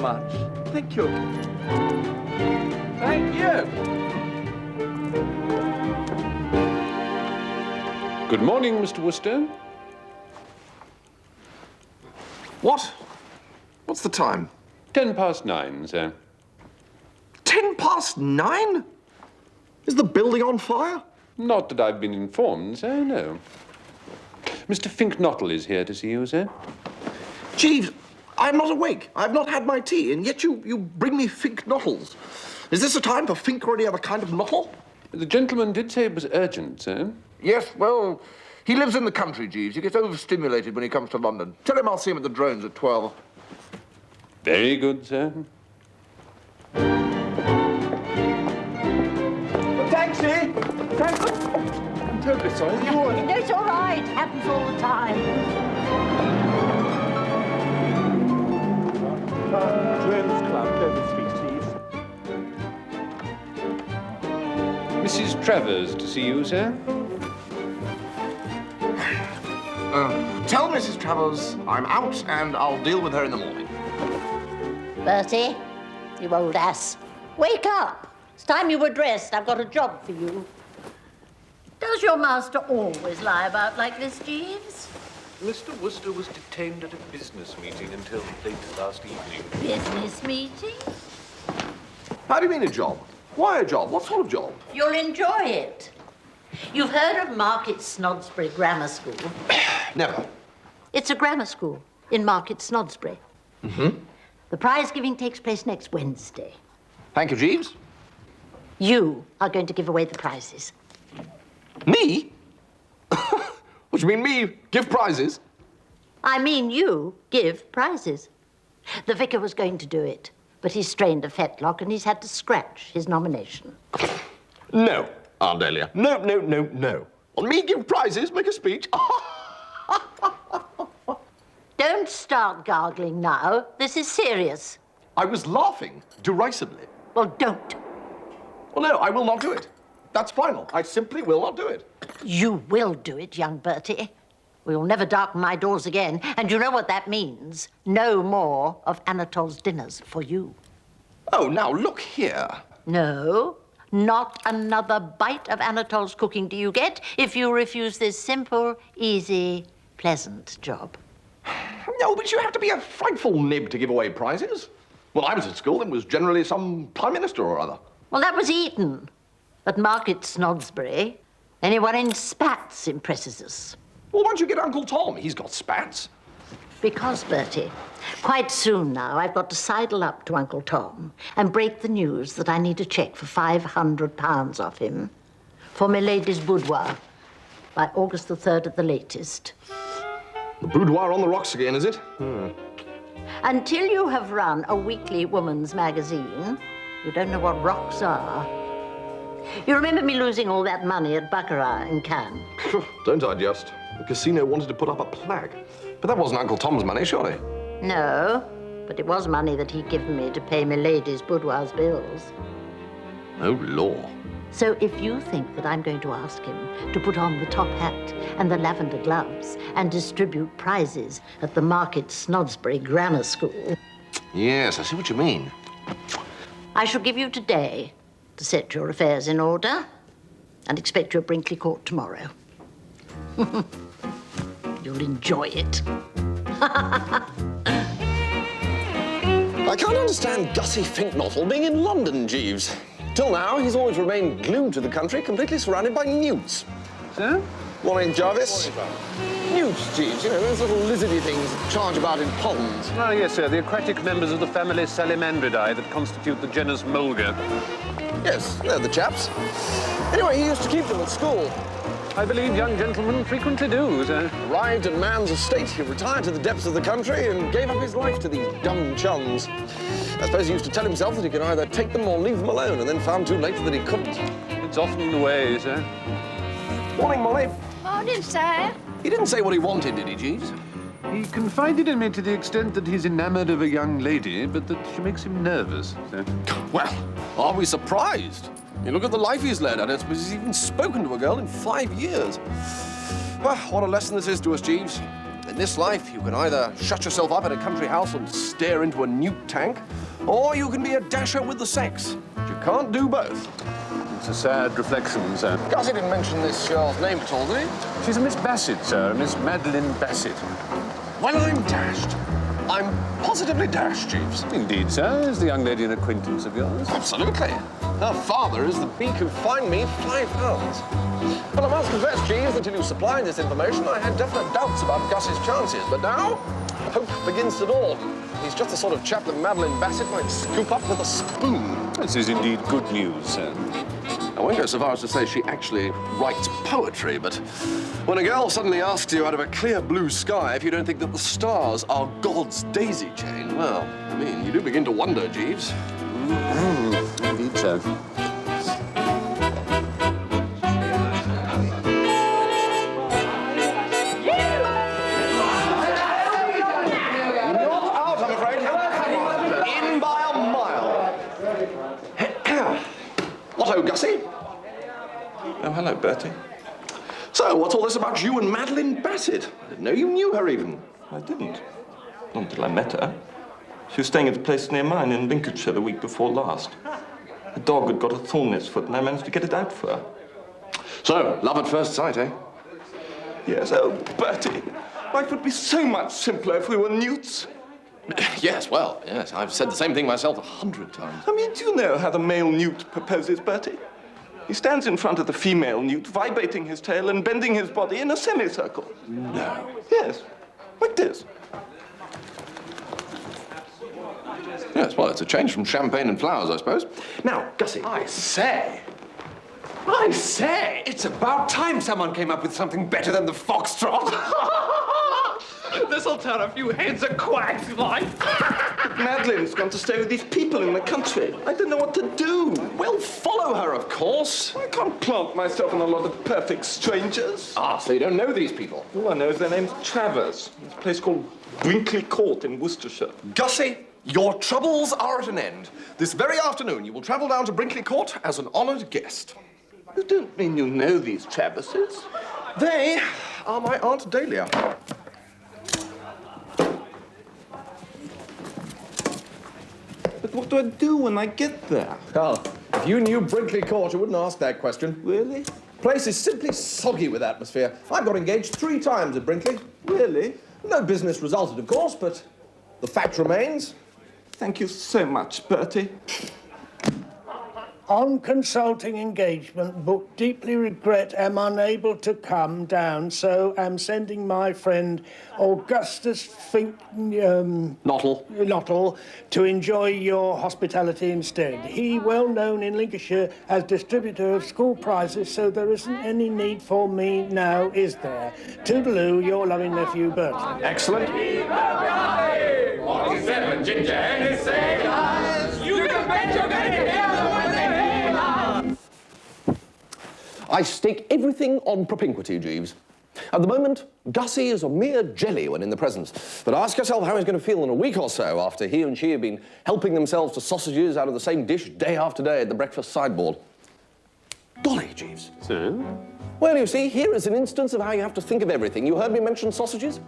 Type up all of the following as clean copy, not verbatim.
much. Thank you. Thank you. Good morning, Mr. Wooster. What? What's the time? 9:10, sir. 9:10? Is the building on fire? Not that I've been informed, sir, no. Mr. Fink-Nottle is here to see you, sir. Jeeves, I'm not awake. I've not had my tea, and yet you bring me Fink-Nottles. Is this a time for Fink or any other kind of Nottle? The gentleman did say it was urgent, sir. Yes, well, he lives in the country, Jeeves. He gets overstimulated when he comes to London. Tell him I'll see him at the Drones at 12. Very good, sir. Taxi! Taxi! I'm terribly sorry. You all right? No, it's all right. Happens all the time. Drones Club, Dover Street, please. Mrs. Travers to see you, sir. Tell Mrs. Travers I'm out and I'll deal with her in the morning. Bertie, you old ass. Wake up. It's time you were dressed. I've got a job for you. Does your master always lie about like this, Jeeves? Mr. Wooster was detained at a business meeting until late last evening. Business meeting? How do you mean a job? Why a job? What sort of job? You'll enjoy it. You've heard of Market Snodsbury Grammar School? Never. It's a grammar school in Market Snodsbury. Mm-hmm. The prize giving takes place next Wednesday. Thank you, Jeeves. You are going to give away the prizes. Me? What do you mean, me? Give prizes? I mean you give prizes. The vicar was going to do it, but he's strained a fetlock and he's had to scratch his nomination. No, Aunt Dahlia. No, no, no, no. On me give prizes, make a speech. Don't start gargling now. This is serious. I was laughing derisively. Well, don't. Well, no, I will not do it. That's final. I simply will not do it. You will do it, young Bertie. We'll never darken my doors again, and you know what that means. No more of Anatole's dinners for you. Oh, now, look here. No, not another bite of Anatole's cooking do you get if you refuse this simple, easy, pleasant job. No, but you have to be a frightful nib to give away prizes. When I was at school, it was generally some prime minister or other. Well, that was Eton. At Market Snodsbury, anyone in spats impresses us. Well, why don't you get Uncle Tom? He's got spats. Because, Bertie, quite soon now I've got to sidle up to Uncle Tom and break the news that I need a cheque for £500 off him for my lady's boudoir by August the 3rd at the latest. The boudoir on the rocks again, is it? Until you have run a weekly woman's magazine, you don't know what rocks are. You remember me losing all that money at Baccarat in Cannes? Don't I just? The casino wanted to put up a plaque. But that wasn't Uncle Tom's money, surely? No, but it was money that he'd given me to pay my lady's boudoir's bills. Oh, law. So if you think that I'm going to ask him to put on the top hat and the lavender gloves and distribute prizes at the Market Snodsbury Grammar School... Yes, I see what you mean. I shall give you today to set your affairs in order and expect you at Brinkley Court tomorrow. You'll enjoy it. I can't understand Gussie Fink-Nottle being in London, Jeeves. Till now, he's always remained glued to the country, completely surrounded by newts. Sir? Morning, Jarvis. Newts, Jeeves, you know, those little lizardy things that charge about in ponds. Oh, yes, sir. The aquatic members of the family Salamandridae that constitute the genus Mulga. Yes, they're the chaps. Anyway, he used to keep them at school. I believe young gentlemen frequently do, sir. Arrived at man's estate, he retired to the depths of the country and gave up his life to these dumb chums. I suppose he used to tell himself that he could either take them or leave them alone, and then found too late that he couldn't. It's often the way, sir. Morning, Molly. Morning, sir. He didn't say what he wanted, did he, Jeeves? He confided in me to the extent that he's enamoured of a young lady, but that she makes him nervous, sir. Well, are we surprised? You look at the life he's led. I don't suppose he's even spoken to a girl in 5 years. Well, what a lesson this is to us, Jeeves. this life, you can either shut yourself up in a country house and stare into a newt tank, or you can be a dasher with the sex. But you can't do both. It's a sad reflection, sir. Gussie didn't mention this girl's name at all, did he? She's a Miss Bassett, sir, Miss Madeline Bassett. Well, I'm dashed. I'm positively dashed, Jeeves. Indeed, sir. Is the young lady an acquaintance of yours? Absolutely. Her father is the beak who fined me £5. Well, I must confess, Jeeves, until you supplied this information, I had definite doubts about Gussie's chances. But now, hope begins to dawn. He's just the sort of chap that Madeline Bassett might scoop up with a spoon. This is indeed good news, sir. I won't go so far as to say she actually writes poetry, but when a girl suddenly asks you out of a clear blue sky if you don't think that the stars are God's daisy chain, well, I mean, you do begin to wonder, Jeeves. Indeed, sir. Hello, Gussie. Oh, hello, Bertie. So, what's all this about you and Madeline Bassett? I didn't know you knew her even. I didn't. Not until I met her. She was staying at a place near mine in Lincolnshire the week before last. A dog had got a thorn in its foot and I managed to get it out for her. So, love at first sight, eh? Yes, oh, Bertie. Life would be so much simpler if we were newts. Yes, well, yes, I've said the same thing myself 100 times. I mean, do you know how the male newt proposes, Bertie? He stands in front of the female newt, vibrating his tail and bending his body in a semicircle. No. Yes, like this. Yes, well, it's a change from champagne and flowers, I suppose. Now, Gussie. I say, it's about time someone came up with something better than the foxtrot. This'll turn a few heads of quacks like. Madeline's gone to stay with these people in the country. I don't know what to do. Well, follow her, of course. I can't plant myself in a lot of perfect strangers. Ah, so you don't know these people? All I know is their name's Travers. It's a place called Brinkley Court in Worcestershire. Gussie, your troubles are at an end. This very afternoon, you will travel down to Brinkley Court as an honoured guest. You don't mean you know these Traverses? They are my Aunt Dahlia. But what do I do when I get there? Well, if you knew Brinkley Court, you wouldn't ask that question. Really? Place is simply soggy with atmosphere. I've got engaged 3 times at Brinkley. Really? No business resulted, of course, but the fact remains. Thank you so much, Bertie. On consulting engagement book, deeply regret am unable to come down, so am sending my friend Augustus Fink-Nottle to enjoy your hospitality instead. He well known in Lincolnshire as distributor of school prizes, so there isn't any need for me now, is there? Toodaloo, your loving nephew, Bertie. Excellent. 47 ginger and his sailors. You can bet you're going to hear the one they hear. I stake everything on propinquity, Jeeves. At the moment, Gussie is a mere jelly when in the presence. But ask yourself how he's going to feel in a week or so after he and she have been helping themselves to sausages out of the same dish day after day at the breakfast sideboard. Golly, Jeeves. So? Well, you see, here is an instance of how you have to think of everything. You heard me mention sausages?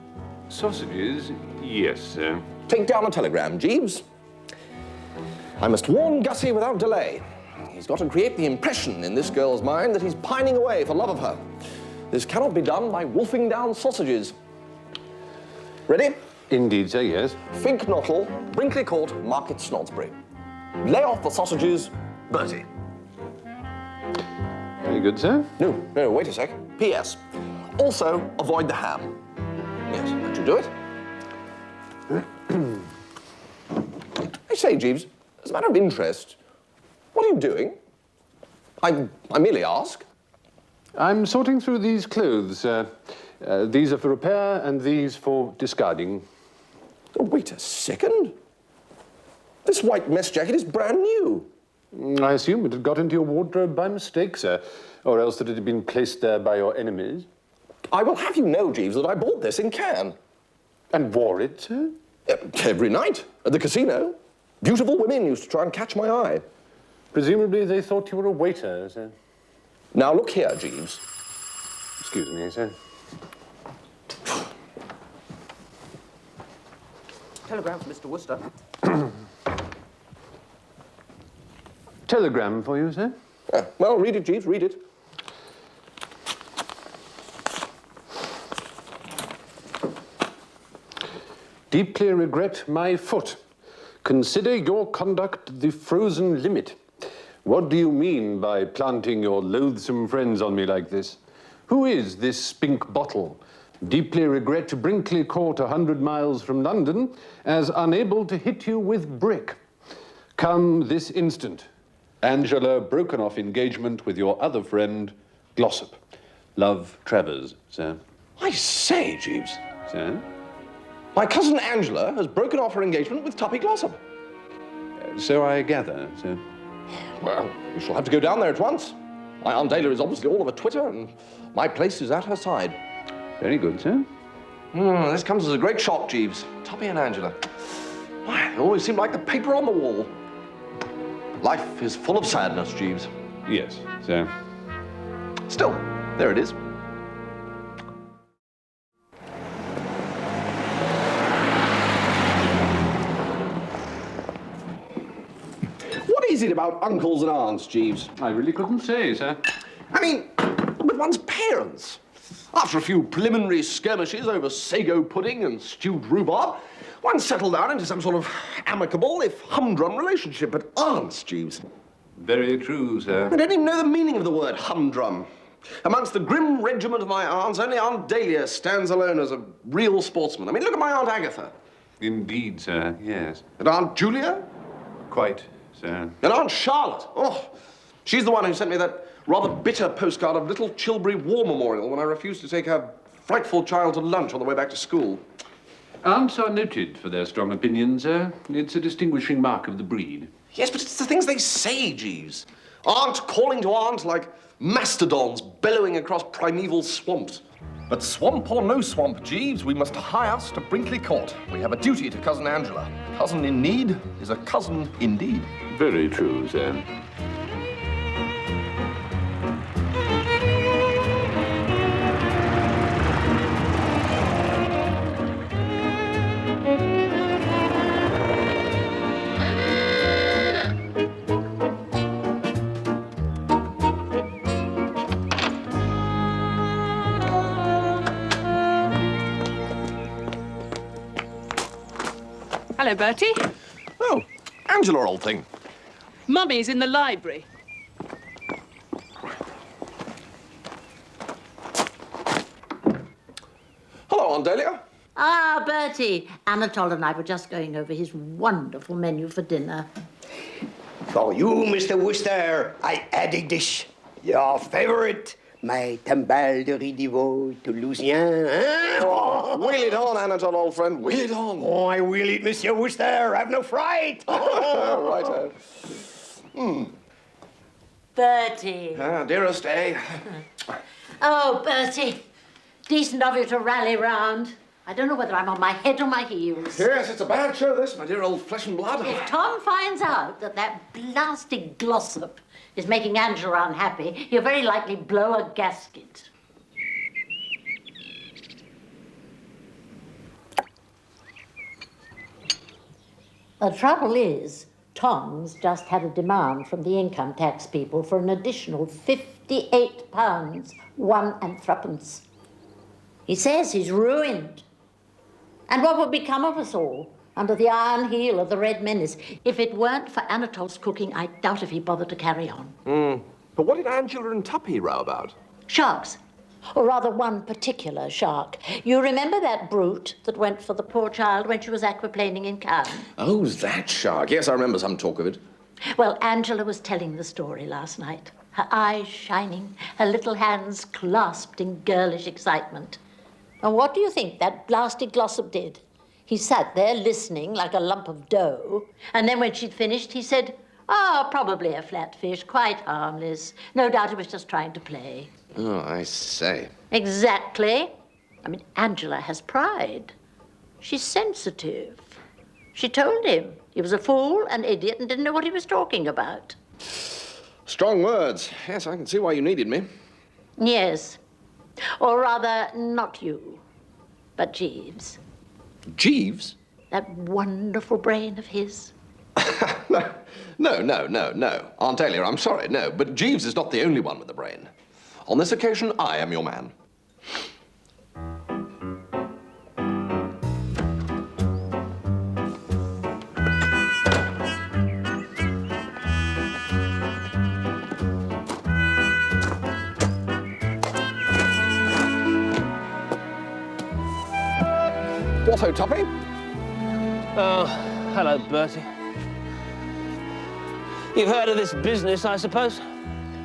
Sausages? Yes, sir. Take down a telegram, Jeeves. I must warn Gussie without delay. He's got to create the impression in this girl's mind that he's pining away for love of her. This cannot be done by wolfing down sausages. Ready? Indeed, sir, yes. Fink-Nottle, Brinkley Court, Market Snodsbury. Lay off the sausages, Bertie. Very good, sir. No, wait a sec. P.S. Also, avoid the ham. Yes, that should do it. I say, Jeeves, as a matter of interest, what are you doing? I merely ask. I'm sorting through these clothes. These are for repair and these for discarding. Oh, wait a second. This white mess jacket is brand new. I assume it had got into your wardrobe by mistake, sir, or else that it had been placed there by your enemies. I will have you know, Jeeves, that I bought this in Cannes. And wore it, sir? Every night at the casino. Beautiful women used to try and catch my eye. Presumably they thought you were a waiter, sir. Now, look here, Jeeves. Excuse me, sir. Telegram for Mr. Wooster. Telegram for you, sir? Well, read it, Jeeves, read it. Deeply regret my foot. Consider your conduct the frozen limit. What do you mean by planting your loathsome friends on me like this? Who is this spink bottle? Deeply regret Brinkley Court 100 miles from London, as unable to hit you with brick. Come this instant. Angela broken off engagement with your other friend, Glossop. Love, Travers, sir. I say, Jeeves, Sir? my cousin Angela has broken off her engagement with Tuppy Glossop. So I gather, sir. Well, we shall have to go down there at once. My Aunt Dahlia is obviously all over Twitter, and my place is at her side. Very good, sir. This comes as a great shock, Jeeves. Tuppy and Angela. Why, they always seem like the paper on the wall. Life is full of sadness, Jeeves. Yes, sir. Still, there it is. What is it about uncles and aunts, Jeeves? I really couldn't say, sir. I mean, with one's parents. After a few preliminary skirmishes over sago pudding and stewed rhubarb, one settled down into some sort of amicable, if humdrum, relationship. But aunts, Jeeves. Very true, sir. I don't even know the meaning of the word humdrum. Amongst the grim regiment of my aunts, only Aunt Dahlia stands alone as a real sportsman. I mean, look at my Aunt Agatha. Indeed, sir, yes. And Aunt Julia? Quite, sir. And Aunt Charlotte. Oh, she's the one who sent me that rather bitter postcard of Little Chilbury War Memorial when I refused to take her frightful child to lunch on the way back to school. Aunts are noted for their strong opinions, sir. It's a distinguishing mark of the breed. Yes, but it's the things they say, Jeeves. Aunt calling to aunt like mastodons bellowing across primeval swamps. But swamp or no swamp, Jeeves, we must hie us to Brinkley Court. We have a duty to cousin Angela. Cousin in need is a cousin indeed. Very true, sir. Hello, Bertie. Oh, Angela, old thing. Mummy's in the library. Hello, Aunt Dahlia. Ah, Bertie. Anatole and I were just going over his wonderful menu for dinner. For you, Mr. Wooster, I add a dish. Your favorite, my timbale de riz de veau Toulousien. Oh, wheel it on, Anatole, old friend. Wheel it on. Oh, I will eat, Monsieur Wooster. Have no fright. Righto. Bertie. Dearest, eh? Oh, Bertie. Decent of you to rally round. I don't know whether I'm on my head or my heels. Yes, it's a bad show, this, my dear old flesh and blood. If Tom finds out that blasted Glossop is making Angela unhappy, he'll very likely blow a gasket. The trouble is, Tom's just had a demand from the income tax people for an additional £58, 1 and threepence. He says he's ruined. And what would become of us all under the iron heel of the Red Menace? If it weren't for Anatole's cooking, I doubt if he'd bother to carry on. But what did Angela and Tuppy row about? Sharks. Or rather, one particular shark. You remember that brute that went for the poor child when she was aquaplaning in Cannes? Oh, that shark. Yes, I remember some talk of it. Well, Angela was telling the story last night. Her eyes shining, her little hands clasped in girlish excitement. And what do you think that blasted Glossop did? He sat there listening like a lump of dough, and then when she'd finished, he said, "Oh, probably a flatfish, quite harmless. No doubt he was just trying to play." Oh, I say. Exactly. I mean, Angela has pride. She's sensitive. She told him he was a fool, an idiot, and didn't know what he was talking about. Strong words. Yes, I can see why you needed me. Yes. Or rather, not you, but Jeeves. Jeeves? That wonderful brain of his? No. Aunt Dahlia, I'm sorry, no. But Jeeves is not the only one with a brain. On this occasion, I am your man. What-ho, Tuppy? Oh, hello, Bertie. You've heard of this business, I suppose?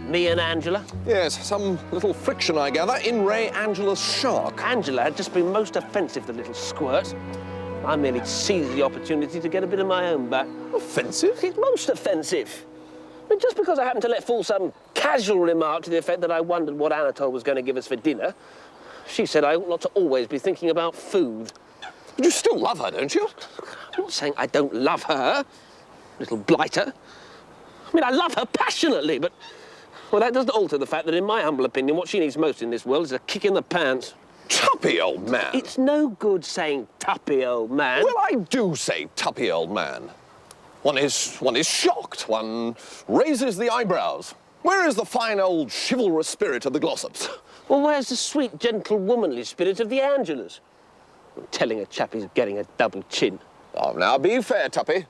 Me and Angela? Yes, some little friction, I gather, in Ray Angela's shark. Angela had just been most offensive, the little squirt. I merely seized the opportunity to get a bit of my own back. Offensive? It's most offensive. I mean, just because I happened to let fall some casual remark to the effect that I wondered what Anatole was going to give us for dinner, she said I ought not to always be thinking about food. But you still love her, don't you? I'm not saying I don't love her, little blighter. I mean, I love her passionately, but... well, that doesn't alter the fact that, in my humble opinion, what she needs most in this world is a kick in the pants. Tuppy, old man! It's no good saying Tuppy, old man. Well, I do say Tuppy, old man. One is shocked. One raises the eyebrows. Where is the fine old chivalrous spirit of the Glossops? Well, where's the sweet, gentle, womanly spirit of the Angelas? I'm telling a chap he's getting a double chin. Oh, now, be fair, Tuppy.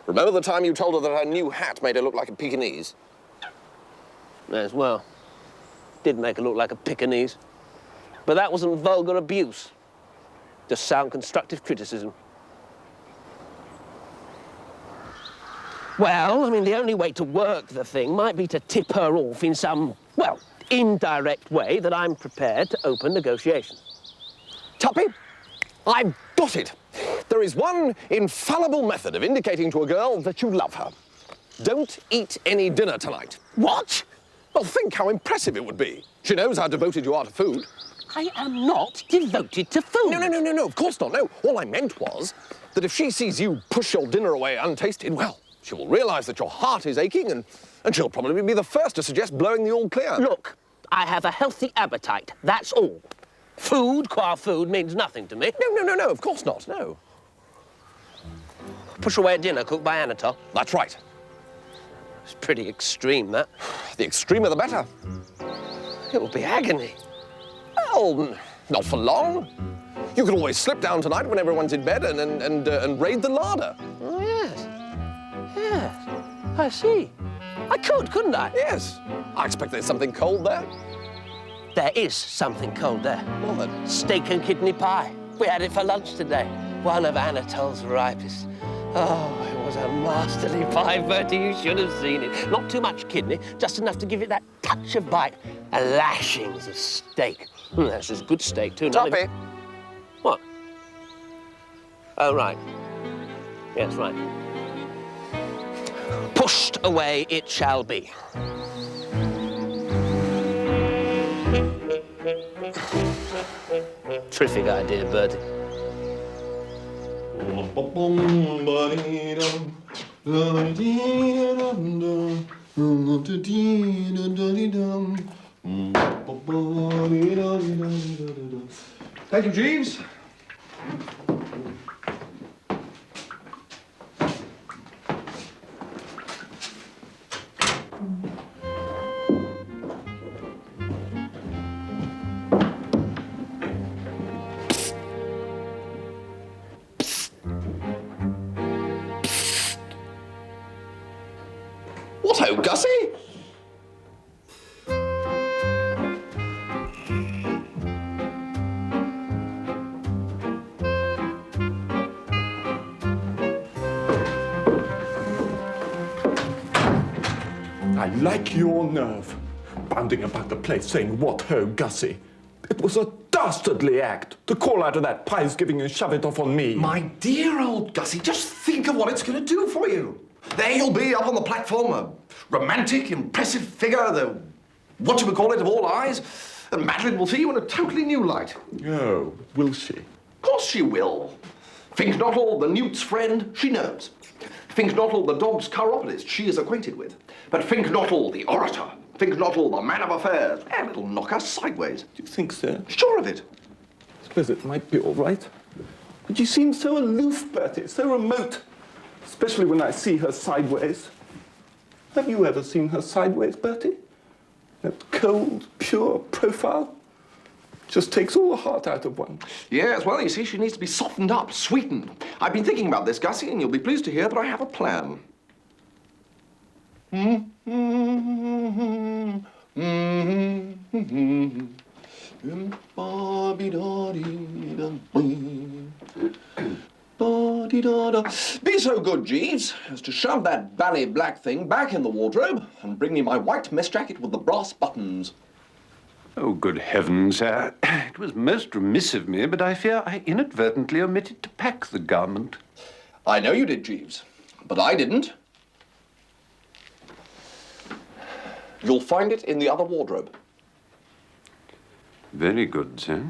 Remember the time you told her that her new hat made her look like a Pekingese? As well. Did make her look like a Pekingese. But that wasn't vulgar abuse. Just sound constructive criticism. Well, I mean, the only way to work the thing might be to tip her off in some, well, indirect way that I'm prepared to open negotiations. Tuppy, I've got it. There is one infallible method of indicating to a girl that you love her. Don't eat any dinner tonight. What? Well, think how impressive it would be. She knows how devoted you are to food. I am not devoted to food. No, of course not, no. All I meant was that if she sees you push your dinner away untasted, well, she will realise that your heart is aching and she'll probably be the first to suggest blowing the all clear. Look, I have a healthy appetite, that's all. Food, qua food, means nothing to me. No, of course not, no. Push away a dinner cooked by Anatole. That's right. It's pretty extreme, that. The extremer the better. It will be agony. Well, not for long. You could always slip down tonight when everyone's in bed and raid the larder. Oh, yes. I see. I could, couldn't I? Yes. I expect there's something cold there. There is something cold there. Well, then. Steak and kidney pie. We had it for lunch today. One of Anatole's ripest. Oh, it was a masterly pie, Bertie. You should have seen it. Not too much kidney, just enough to give it that touch of bite. And lashings of steak. That's just good steak, too. Tuppy. What? Oh, right. Yes, right. Pushed away it shall be. Terrific idea, Bertie. Thank you, Jeeves. What-ho, Gussie? I like your nerve, bounding about the place saying, "What-ho, Gussie." It was a dastardly act to call out of that pies-giving and shove it off on me. My dear old Gussie, just think of what it's going to do for you. There you'll be up on the platform, a romantic, impressive figure, the whatchamacallit of all eyes, and Madeline will see you in a totally new light. Oh, will she? Of course she will. Fink-Nottle, the Newt's friend, she knows. Fink-Nottle, the dog's chiropodist, she is acquainted with. But Fink-Nottle, the orator, Fink-Nottle, the man of affairs, it'll knock her sideways. Do you think so? Sure of it. I suppose it might be all right. But you seem so aloof, Bertie, so remote. Especially when I see her sideways. Have you ever seen her sideways, Bertie? That cold, pure profile just takes all the heart out of one. Yes, well, you see, she needs to be softened up, sweetened. I've been thinking about this, Gussie, and you'll be pleased to hear that I have a plan. Be so good, Jeeves, as to shove that bally black thing back in the wardrobe and bring me my white mess jacket with the brass buttons. Oh, good heavens, sir. It was most remiss of me, but I fear I inadvertently omitted to pack the garment. I know you did, Jeeves, but I didn't. You'll find it in the other wardrobe. Very good, sir.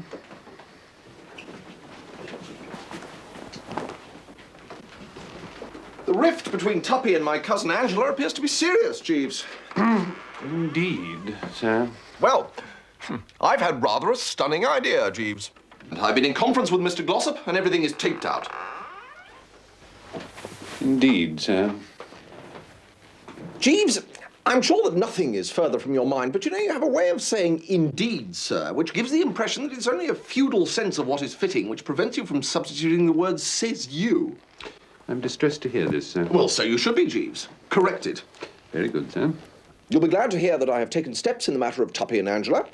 The rift between Tuppy and my cousin Angela appears to be serious, Jeeves. Indeed, sir. Well, I've had rather a stunning idea, Jeeves. And I've been in conference with Mr. Glossop, and everything is taped out. Indeed, sir. Jeeves, I'm sure that nothing is further from your mind, but you know, you have a way of saying indeed, sir, which gives the impression that it's only a feudal sense of what is fitting, which prevents you from substituting the word says you. I'm distressed to hear this, sir. Well, so you should be, Jeeves. Corrected. Very good, sir. You'll be glad to hear that I have taken steps in the matter of Tuppy and Angela.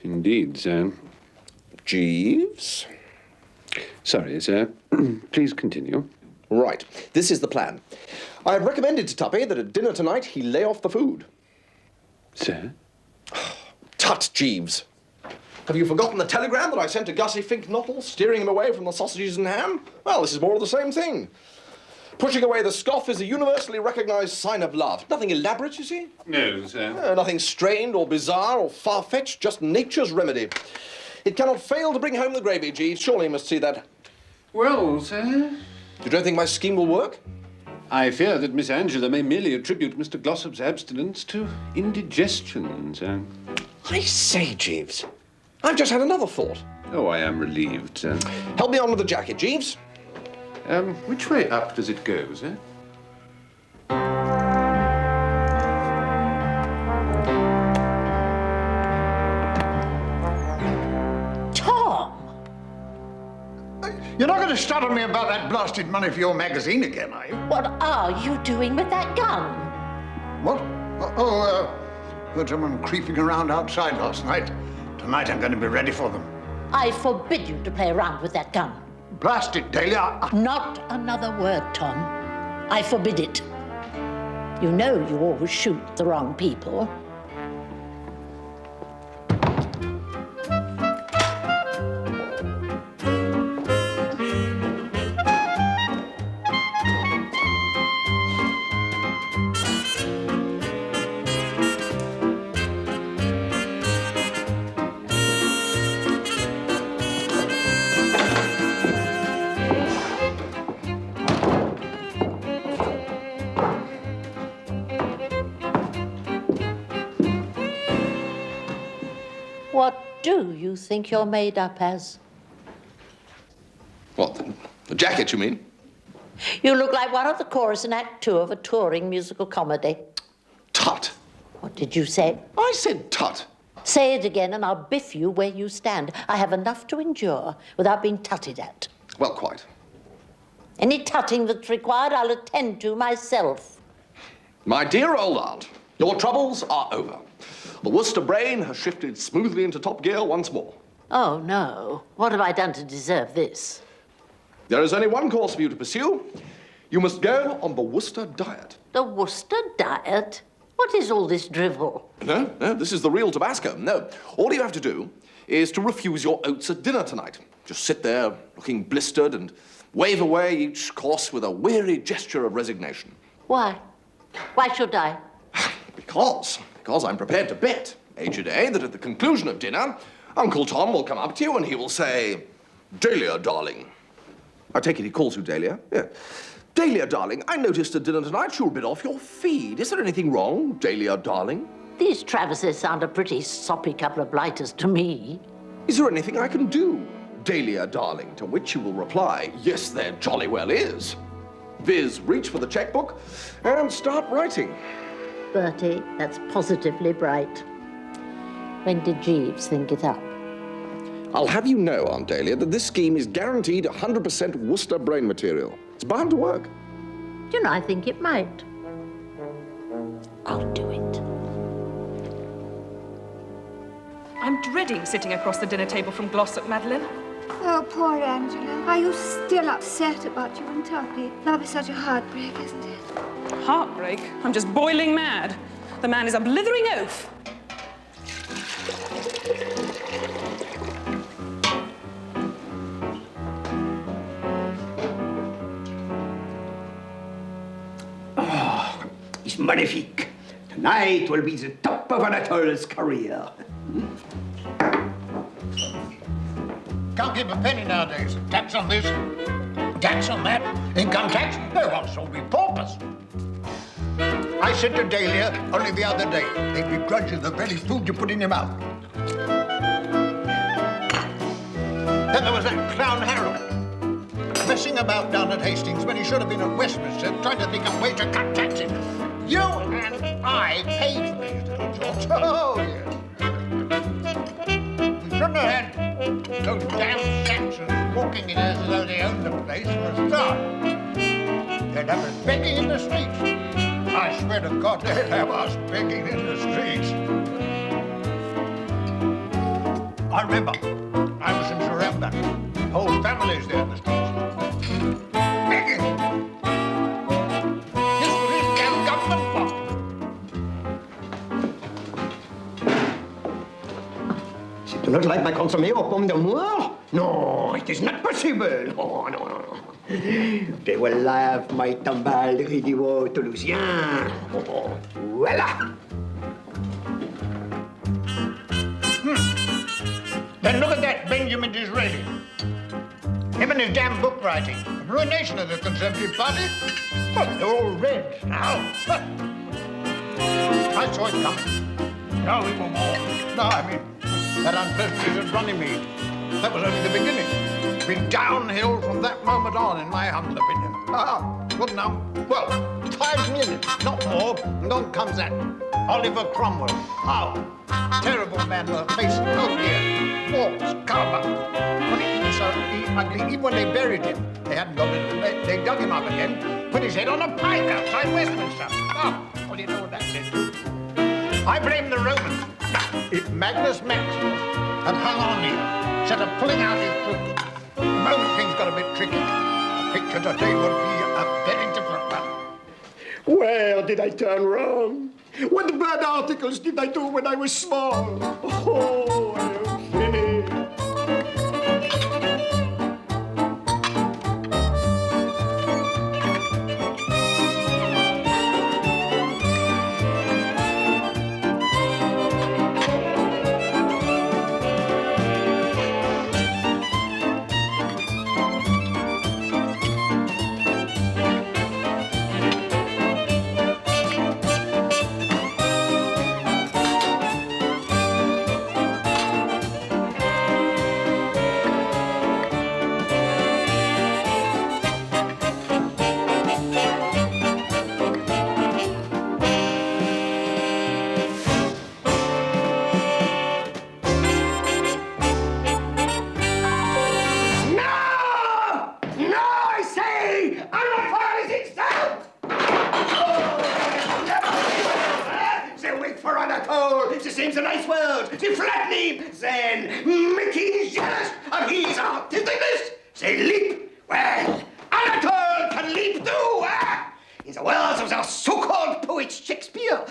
Indeed, sir. Jeeves? Sorry, sir. Please continue. Right. This is the plan. I have recommended to Tuppy that at dinner tonight he lay off the food. Sir? Tut, Jeeves. Have you forgotten the telegram that I sent to Gussie Fink-Nottle, steering him away from the sausages and ham? Well, this is more of the same thing. Pushing away the scoff is a universally recognized sign of love. Nothing elaborate, you see? No, sir. Nothing strained or bizarre or far-fetched, just nature's remedy. It cannot fail to bring home the gravy, Jeeves. Surely you must see that. Well, sir? You don't think my scheme will work? I fear that Miss Angela may merely attribute Mr. Glossop's abstinence to indigestion, sir. I say, Jeeves, I've just had another thought. Oh, I am relieved, sir. Help me on with the jacket, Jeeves. Which way up does it go, sir? Tom! You're not going to start on me about that blasted money for your magazine again, are you? What are you doing with that gun? What? Heard someone creeping around outside last night. Tonight I'm going to be ready for them. I forbid you to play around with that gun. Blast it, Dahlia. Not another word, Tom. I forbid it. You know you always shoot the wrong people. What do you think you're made up as? What, the jacket, you mean? You look like one of the chorus in Act 2 of a touring musical comedy. Tut. What did you say? I said tut. Say it again and I'll biff you where you stand. I have enough to endure without being tutted at. Well, quite. Any tutting that's required, I'll attend to myself. My dear old aunt, your troubles are over. The Wooster brain has shifted smoothly into top gear once more. Oh, no. What have I done to deserve this? There is only one course for you to pursue. You must go on the Wooster diet. The Wooster diet? What is all this drivel? No, this is the real Tabasco. No, all you have to do is to refuse your oats at dinner tonight. Just sit there looking blistered and wave away each course with a weary gesture of resignation. Why? Why should I? Because I'm prepared to bet, aged A, that at the conclusion of dinner, Uncle Tom will come up to you and he will say, "Dahlia, darling." I take it he calls you Dahlia? Yeah. "Dahlia, darling, I noticed at dinner tonight you were a bit off your feed. Is there anything wrong, Dahlia, darling?" These Traverses sound a pretty soppy couple of blighters to me. "Is there anything I can do, Aunt Dahlia, darling, to which you will reply, yes, there jolly well is. Viz, reach for the checkbook and start writing. Bertie, that's positively bright. When did Jeeves think it up? I'll have you know, Aunt Dahlia, that this scheme is guaranteed 100% Wooster brain material. It's bound to work. Do you know, I think it might. I'll do it. I'm dreading sitting across the dinner table from Glossop, Madeline. Oh, poor Angela. Are you still upset about you and Tuppy? That'll be such a heartbreak, isn't it? Heartbreak? I'm just boiling mad. The man is a blithering oaf. Oh, it's magnifique. Tonight will be the top of Anatole's career. Can't keep a penny nowadays. Tax on this, tax on that, income tax. No one shall be paupers. I said to Dahlia only the other day, they begrudge you the very food you put in your mouth. Then there was that clown Harold, messing about down at Hastings when he should have been at Westminster trying to think of a way to cut taxes. You and I paid for these little jobs. Oh, yes. We shouldn't have had those damn Saxons walking in as though they owned the place for a start. They'd have us begging in the streets. I swear to God, they'd have us begging in the streets. I remember, I was in Surrender. Whole families there in the streets. Begging. Just for this damn government box. You do not like my consommé aux pommes d'amour? No, it is not possible. Oh, no, no, no. They will love my tombale de ridivo toulousien. Oh, voila. Then look at that Benjamin Disraeli. Him and his damn book writing. The ruination of the Conservative Party. Well, they're all red now. I saw it coming. No, we were more. No, I mean, that unpleasantness at Runnymede. That was only the beginning. Been downhill from that moment on, in my humble opinion. Good now. Well, 5 minutes, not more, and on comes that Oliver Cromwell. Oh, terrible man with a face, oh dear, warts, carbon. So ugly, even when they buried him, they hadn't got it, they dug him up again, put his head on a pike outside Westminster. Oh, well, you know what that did. I blame the Romans. If Magnus Maximus had hung on to you, instead of pulling out his foot, the moment things got a bit tricky, the picture today would be a very different one. Where did I turn wrong? What bad articles did I do when I was small? Oh, I am finished. Seems a nice word. They flatten him, then make him jealous of his artisticness. Say leap. Well, Anatole can leap too. In the words of the so-called poet Shakespeare,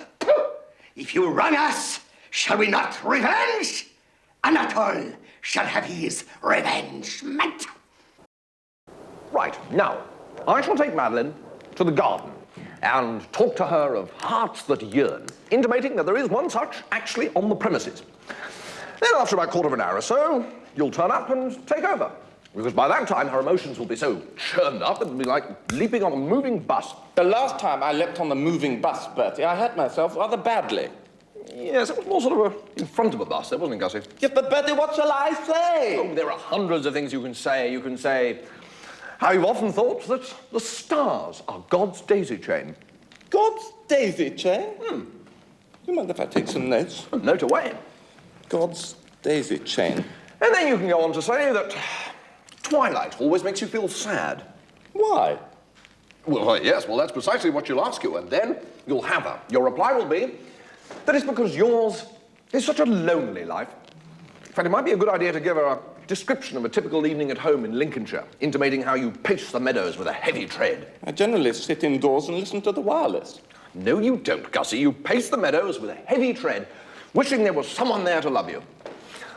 if you wrong us, shall we not revenge? Anatole shall have his revengement. Right, now, I shall take Madeline to the garden and talk to her of hearts that yearn, intimating that there is one such actually on the premises. Then after about a quarter of an hour or so, you'll turn up and take over. Because by that time, her emotions will be so churned up, it'll be like leaping on a moving bus. The last time I leapt on the moving bus, Bertie, I hurt myself rather badly. Yes, it was more sort of in front of a bus, there wasn't it, Gussie? Yes, but Bertie, what shall I say? Oh, there are hundreds of things you can say. You can say how you've often thought that the stars are God's daisy chain. God's daisy chain? You mind if I take some notes? A note away. God's daisy chain. And then you can go on to say that twilight always makes you feel sad. Why? Well, yes, well, that's precisely what she'll ask you, and then you'll have her. Your reply will be that it's because yours is such a lonely life. In fact, it might be a good idea to give her a description of a typical evening at home in Lincolnshire, intimating how you pace the meadows with a heavy tread. I generally sit indoors and listen to the wireless. No, you don't, Gussie. You pace the meadows with a heavy tread, wishing there was someone there to love you.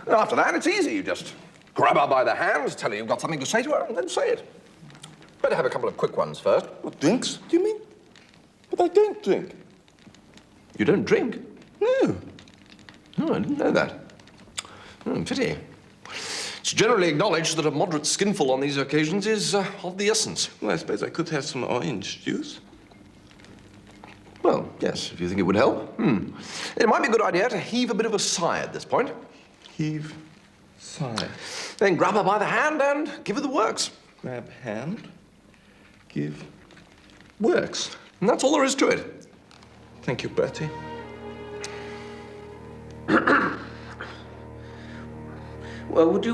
And after that, it's easy. You just grab her by the hands, tell her you've got something to say to her, and then say it. Better have a couple of quick ones first. What, drinks, do you mean? But I don't drink. You don't drink? No. No, I didn't know that. Pity. It's generally acknowledged that a moderate skinful on these occasions is of the essence. Well, I suppose I could have some orange juice. Well, yes, if you think it would help. It might be a good idea to heave a bit of a sigh at this point. Heave, sigh. Then grab her by the hand and give her the works. Grab hand, give, Works. And that's all there is to it. Thank you, Bertie. Well, would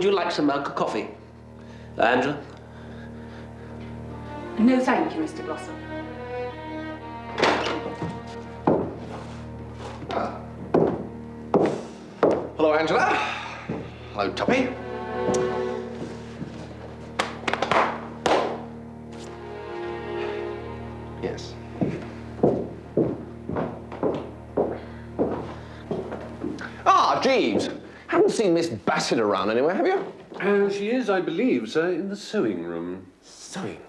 you like some coffee, Angela? No, thank you, Mr. Glossop. Hello, Angela. Hello, Tuppy. Yes. Ah, Jeeves. Haven't seen Miss Bassett around anywhere, have you? She is, I believe, sir, in the sewing room. Sewing?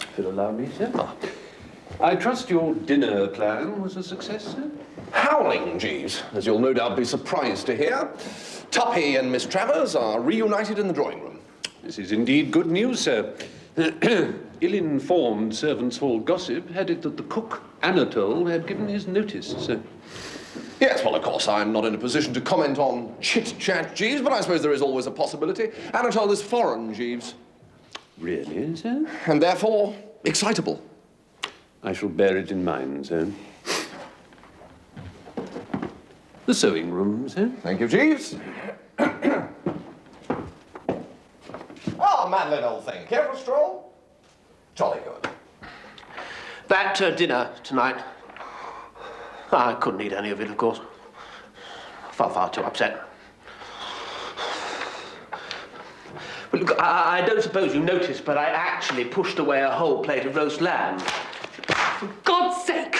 If you'll allow me, sir. I trust your dinner plan was a success, sir? Howling, Jeeves, as you'll no doubt be surprised to hear. Tuppy and Miss Travers are reunited in the drawing room. This is indeed good news, sir. Ill-informed servants' hall gossip had it that the cook, Anatole, had given his notice, sir. Yes, well, of course, I'm not in a position to comment on chit-chat, Jeeves, but I suppose there is always a possibility. Anatole is foreign, Jeeves. Really, sir? And therefore, excitable. I shall bear it in mind, sir. The sewing room, sir. Thank you, Jeeves. Ah, Madeline, old thing. Care for a stroll? Jolly good. That dinner tonight, I couldn't eat any of it, of course. Far too upset. But look, I don't suppose you noticed, but I actually pushed away a whole plate of roast lamb. For God's sake!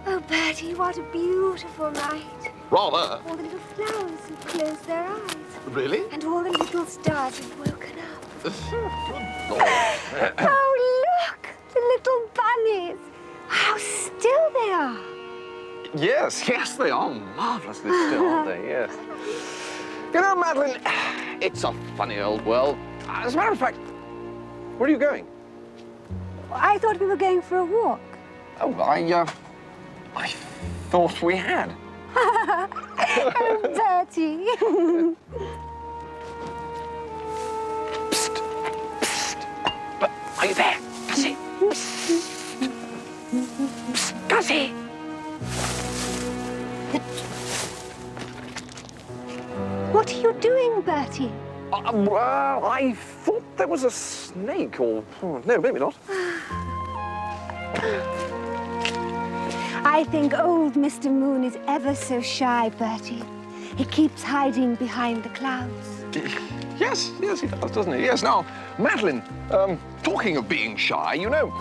Oh, Bertie, what a beautiful night. Rather. All the little flowers have closed their eyes. Really? And all the little stars have woken up. Good Lord. Oh, look! The little bunnies. How still they are. Yes, they are marvellously still, aren't they? Yes. You know, Madeline, it's a funny old world. As a matter of fact, where are you going? I thought we were going for a walk. Oh, I thought we had. Oh, Bertie. Psst. But are you there? Gussie? Psst. Gussie? What are you doing, Bertie? Well, I thought there was a snake or... no, maybe not. I think old Mr. Moon is ever so shy, Bertie. He keeps hiding behind the clouds. Yes, he does, doesn't he? Yes, now, Madeline, talking of being shy, you know,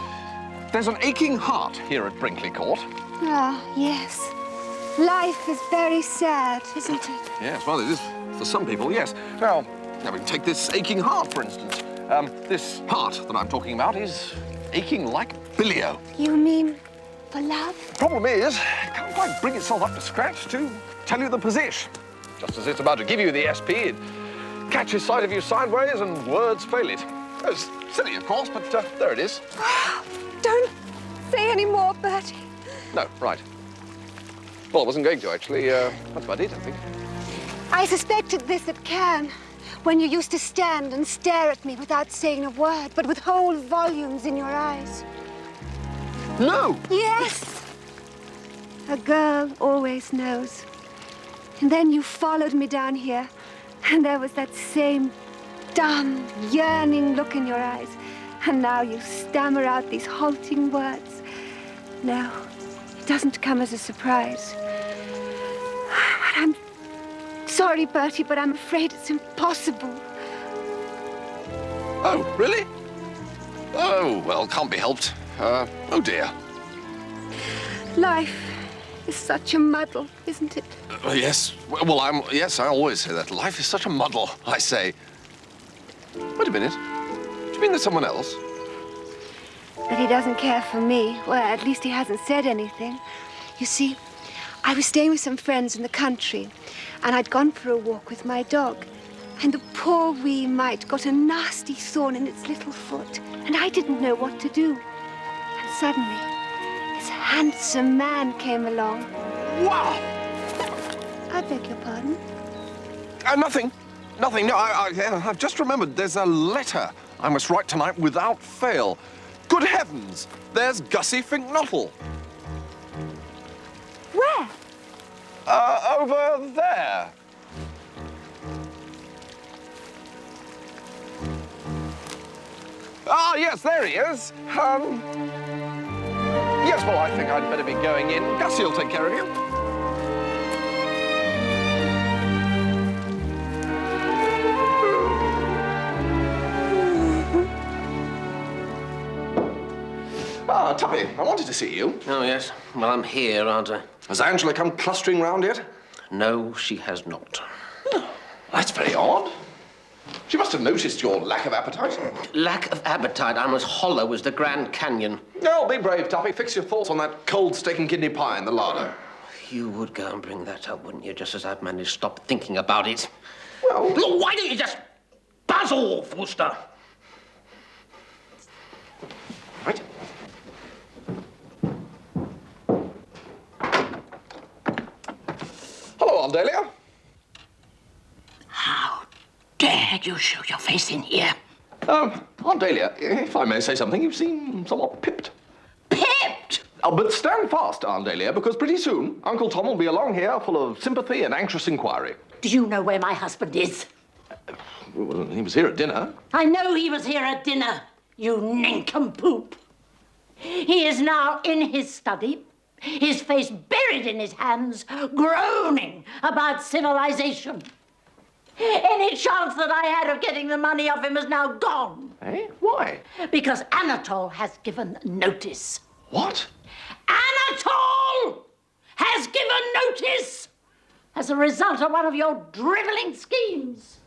there's an aching heart here at Brinkley Court. Ah, yes. Life is very sad, isn't it? Yes, well, it is for some people, yes. Now, we take this aching heart, for instance. This heart that I'm talking about is aching like bilio. You mean for love? Problem is, it can't quite bring itself up to scratch to tell you the position. Just as it's about to give you the SP, it catches sight of you sideways and words fail it. It's silly, of course, but there it is. Don't say any more, Bertie. No, right. Well, I wasn't going to, actually. That's about it, I think. I suspected this at Cannes, when you used to stand and stare at me without saying a word, but with whole volumes in your eyes. No! Yes! A girl always knows. And then you followed me down here, and there was that same dumb, yearning look in your eyes. And now you stammer out these halting words. No, it doesn't come as a surprise. But I'm sorry, Bertie, but I'm afraid it's impossible. Oh, really? Oh, well, can't be helped. Oh, dear. Life is such a muddle, isn't it? Yes. Well, yes, I always say that. Life is such a muddle, I say. Wait a minute. Do you mean there's someone else? But he doesn't care for me. Well, at least he hasn't said anything. You see, I was staying with some friends in the country, and I'd gone for a walk with my dog. And the poor wee mite got a nasty thorn in its little foot, and I didn't know what to do. And suddenly, this handsome man came along. Wow! I beg your pardon? Nothing. Nothing. No, I've just remembered there's a letter I must write tonight without fail. Good heavens! There's Gussie Fink-Nottle. Where? Over there. Ah, yes, there he is. Yes, well, I think I'd better be going in. Gussie will take care of you. Ah, Tuppy, I wanted to see you. Oh, yes. Well, I'm here, aren't I? Has Angela come clustering round yet? No, she has not. Oh, that's very odd. She must have noticed your lack of appetite. Lack of appetite? I'm as hollow as the Grand Canyon. No, be brave, Tuppy. Fix your thoughts on that cold steak and kidney pie in the larder. You would go and bring that up, wouldn't you? Just as I've managed to stop thinking about it. Well... Look, why don't you just buzz off, Wooster? Right. Hello, Aunt Dahlia. How dare you show your face in here? Aunt Dahlia, if I may say something, you seem somewhat pipped. Pipped? Oh, but stand fast, Aunt Dahlia, because pretty soon Uncle Tom will be along here full of sympathy and anxious inquiry. Do you know where my husband is? Well, he was here at dinner. I know he was here at dinner, you nincompoop. He is now in his study, his face buried in his hands, groaning about civilization. Any chance that I had of getting the money off him is now gone. Eh? Why? Because Anatole has given notice. What? Anatole has given notice as a result of one of your drivelling schemes.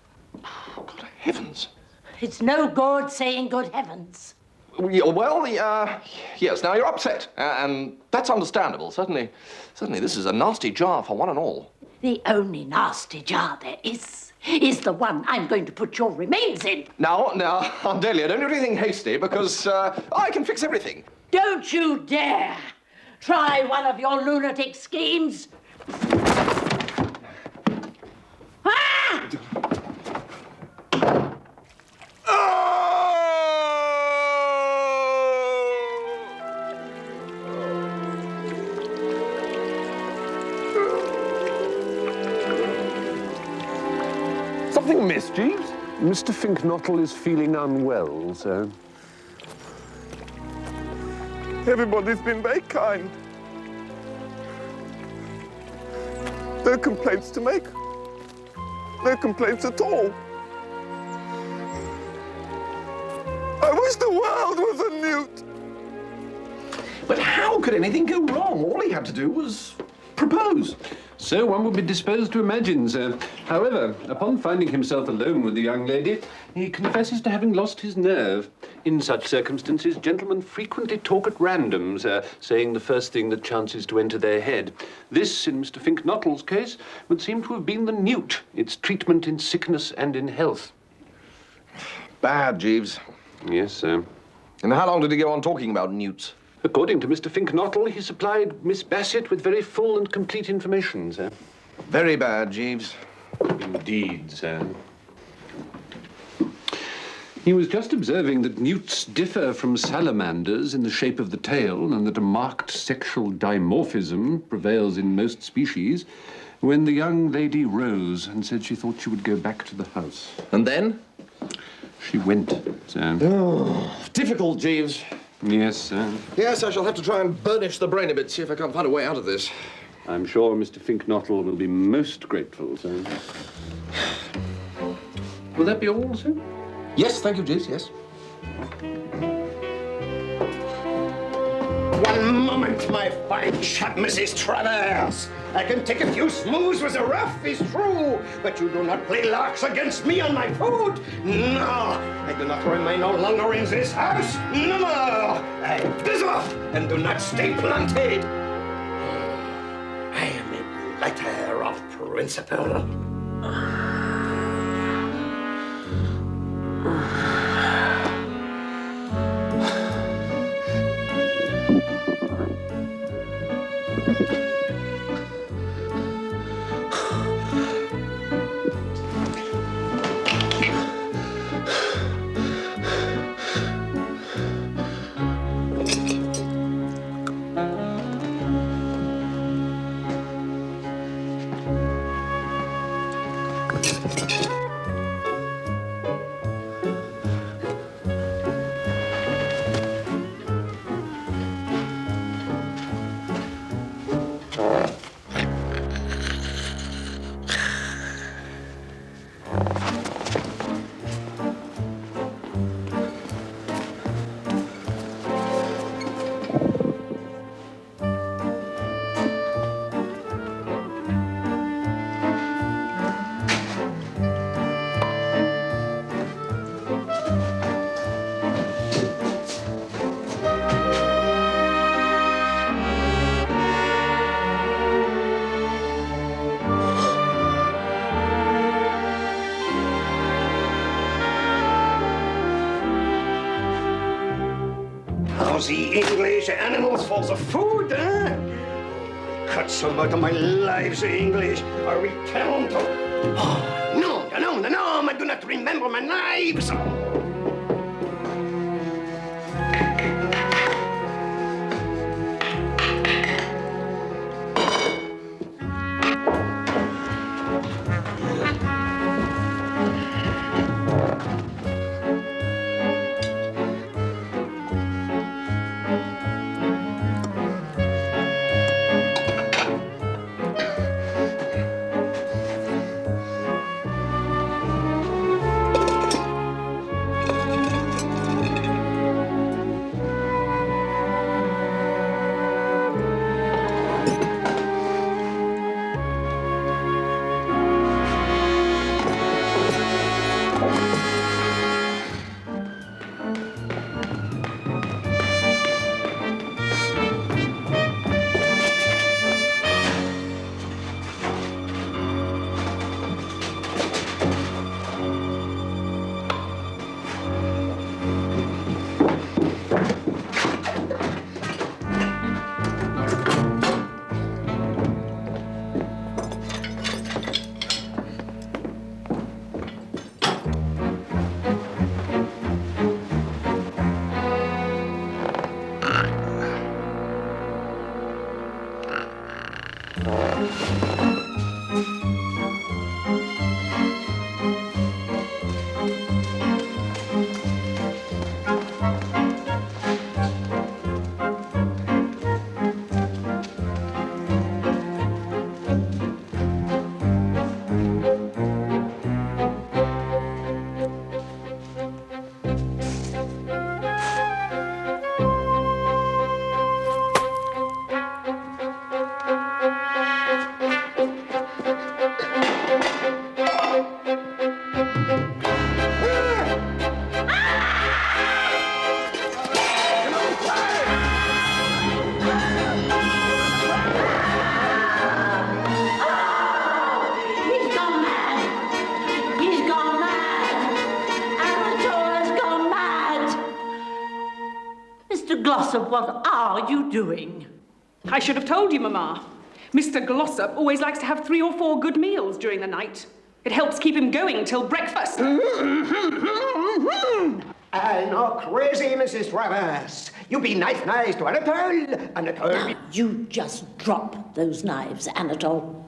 Oh, good heavens. It's no good saying good heavens. Well, yes, now you're upset, and that's understandable. Certainly this is a nasty jar for one and all. The only nasty jar there is the one I'm going to put your remains in. Now, Aunt Dahlia, don't do anything hasty, because I can fix everything. Don't you dare try one of your lunatic schemes. Ah! Something amiss, Jeeves? Mr. Fink-Nottle is feeling unwell, sir. Everybody's been very kind. No complaints to make. No complaints at all. I wish the world was a Newt. But how could anything go wrong? All he had to do was propose. So one would be disposed to imagine, sir. However, upon finding himself alone with the young lady, he confesses to having lost his nerve. In such circumstances, gentlemen frequently talk at random, sir, saying the first thing that chances to enter their head. This, in Mr. Fink-Nottle's case, would seem to have been the Newt, its treatment in sickness and in health. Bad, Jeeves. Yes, sir. And how long did he go on talking about newts? According to Mr. Fink-Nottle, he supplied Miss Bassett with very full and complete information, sir. Very bad, Jeeves. Indeed, sir. He was just observing that newts differ from salamanders in the shape of the tail and that a marked sexual dimorphism prevails in most species when the young lady rose and said she thought she would go back to the house. And then? She went, sir. Oh, difficult, Jeeves. Yes, sir. Yes, I shall have to try and burnish the brain a bit, see if I can't find a way out of this. I'm sure Mr. Fink-Nottle will be most grateful, sir. Will that be all, sir? Yes, thank you, Jeeves, yes. One moment, my fine chap, Mrs. Travers. I can take a few smooths with the rough, is true, but you do not play larks against me on my foot. No, I do not remain no longer in this house. No more. I piss off and do not stay planted. I am a letter of principle. The English animals for the food, eh? Cut some out of my lives, the English. I recount. Oh, no, I do not remember my knives. Mr. Glossop, what are you doing? I should have told you, Mamma. Mr. Glossop always likes to have 3 or 4 good meals during the night. It helps keep him going till breakfast. No crazy, Mrs. Travers. You be nice to Anatole. Anatole. Now, you just drop those knives, Anatole.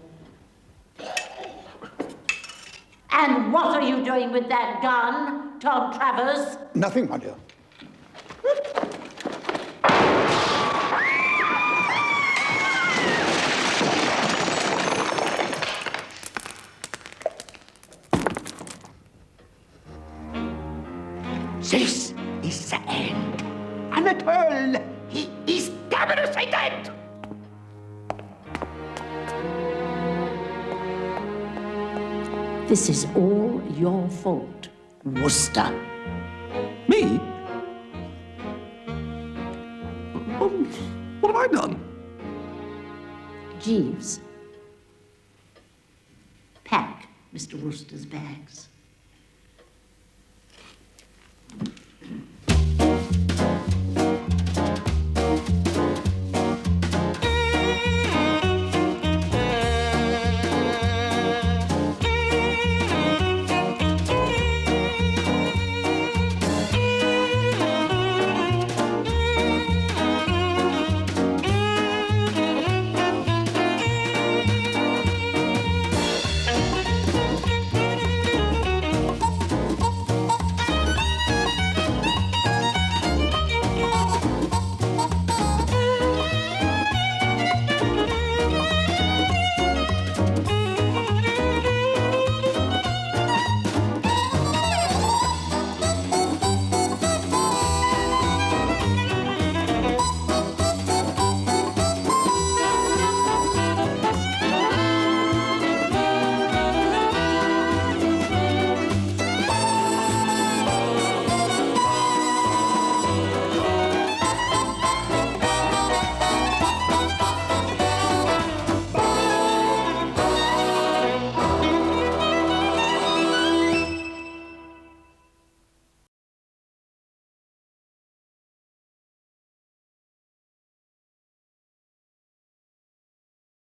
And what are you doing with that gun, Tom Travers? Nothing, my dear. This is the end. Anatole, he is devastated. This is all your fault, Wooster. Me? What have I done? Jeeves, pack Mr. Wooster's bags.